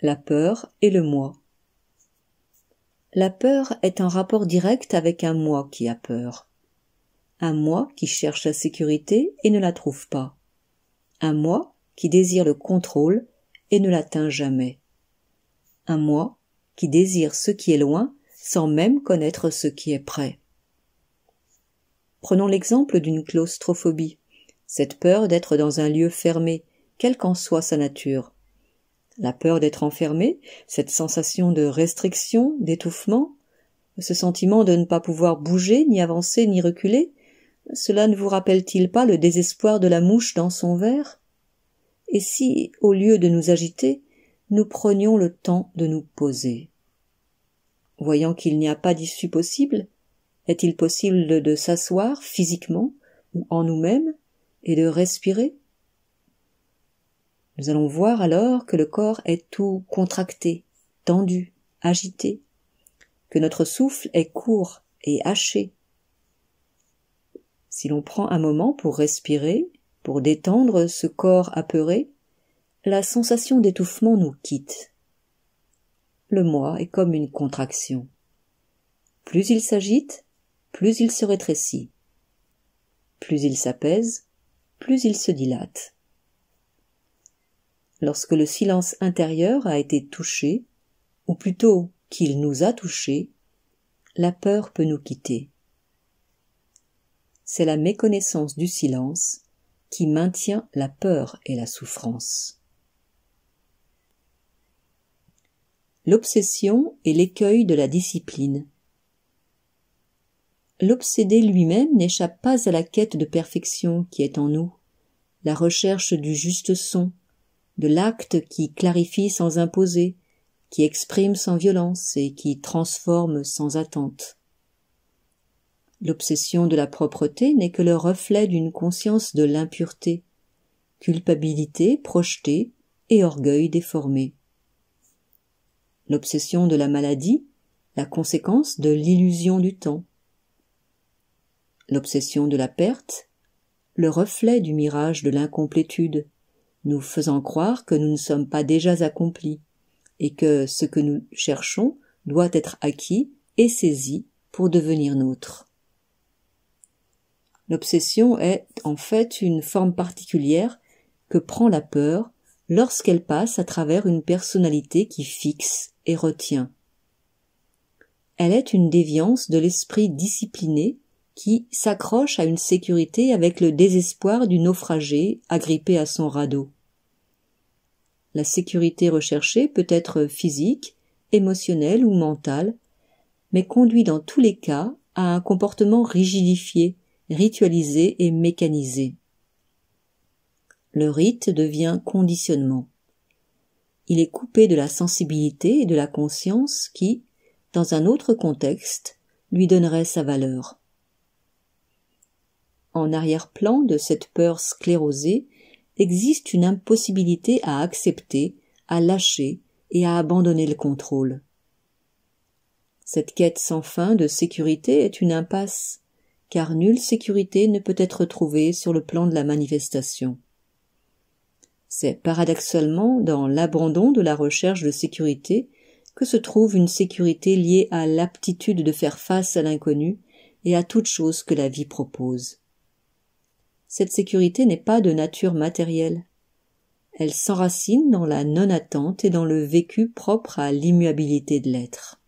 la peur et le moi. La peur est en rapport direct avec un moi qui a peur. Un moi qui cherche la sécurité et ne la trouve pas. Un moi qui désire le contrôle et ne l'atteint jamais. Un moi qui désire ce qui est loin sans même connaître ce qui est près. Prenons l'exemple d'une claustrophobie, cette peur d'être dans un lieu fermé, quelle qu'en soit sa nature. La peur d'être enfermé, cette sensation de restriction, d'étouffement, ce sentiment de ne pas pouvoir bouger, ni avancer, ni reculer, cela ne vous rappelle-t-il pas le désespoir de la mouche dans son verre? Et si, au lieu de nous agiter, nous prenions le temps de nous poser? Voyant qu'il n'y a pas d'issue possible, est-il possible de s'asseoir physiquement ou en nous-mêmes et de respirer? Nous allons voir alors que le corps est tout contracté, tendu, agité, que notre souffle est court et haché. Si l'on prend un moment pour respirer, pour détendre ce corps apeuré, la sensation d'étouffement nous quitte. Le moi est comme une contraction. Plus il s'agite, plus il se rétrécit. Plus il s'apaise, plus il se dilate. Lorsque le silence intérieur a été touché, ou plutôt qu'il nous a touchés, la peur peut nous quitter. C'est la méconnaissance du silence qui maintient la peur et la souffrance. L'obsession est l'écueil de la discipline. L'obsédé lui-même n'échappe pas à la quête de perfection qui est en nous, la recherche du juste son, de l'acte qui clarifie sans imposer, qui exprime sans violence et qui transforme sans attente. L'obsession de la propreté n'est que le reflet d'une conscience de l'impureté, culpabilité projetée et orgueil déformé. L'obsession de la maladie, la conséquence de l'illusion du temps. L'obsession de la perte, le reflet du mirage de l'incomplétude, nous faisant croire que nous ne sommes pas déjà accomplis et que ce que nous cherchons doit être acquis et saisi pour devenir nôtre. L'obsession est en fait une forme particulière que prend la peur lorsqu'elle passe à travers une personnalité qui fixe et retient. Elle est une déviance de l'esprit discipliné qui s'accroche à une sécurité avec le désespoir du naufragé agrippé à son radeau. La sécurité recherchée peut être physique, émotionnelle ou mentale, mais conduit dans tous les cas à un comportement rigidifié, ritualisé et mécanisé. Le rite devient conditionnement. Il est coupé de la sensibilité et de la conscience qui, dans un autre contexte, lui donnerait sa valeur. En arrière-plan de cette peur sclérosée existe une impossibilité à accepter, à lâcher et à abandonner le contrôle. Cette quête sans fin de sécurité est une impasse, car nulle sécurité ne peut être trouvée sur le plan de la manifestation. C'est paradoxalement dans l'abandon de la recherche de sécurité que se trouve une sécurité liée à l'aptitude de faire face à l'inconnu et à toute chose que la vie propose. Cette sécurité n'est pas de nature matérielle. Elle s'enracine dans la non-attente et dans le vécu propre à l'immuabilité de l'être.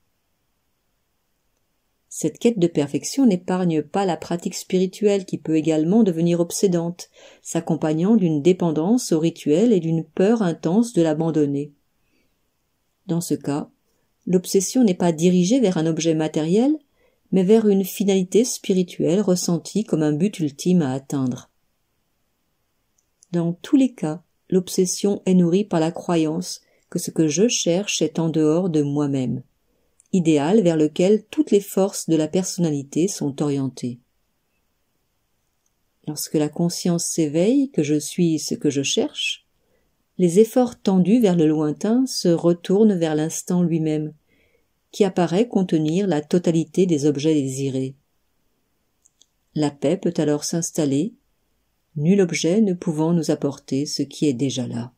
Cette quête de perfection n'épargne pas la pratique spirituelle qui peut également devenir obsédante, s'accompagnant d'une dépendance au rituel et d'une peur intense de l'abandonner. Dans ce cas, l'obsession n'est pas dirigée vers un objet matériel, mais vers une finalité spirituelle ressentie comme un but ultime à atteindre. Dans tous les cas, l'obsession est nourrie par la croyance que ce que je cherche est en dehors de moi-même, idéal vers lequel toutes les forces de la personnalité sont orientées. Lorsque la conscience s'éveille que je suis ce que je cherche, les efforts tendus vers le lointain se retournent vers l'instant lui-même, qui apparaît contenir la totalité des objets désirés. La paix peut alors s'installer, nul objet ne pouvant nous apporter ce qui est déjà là.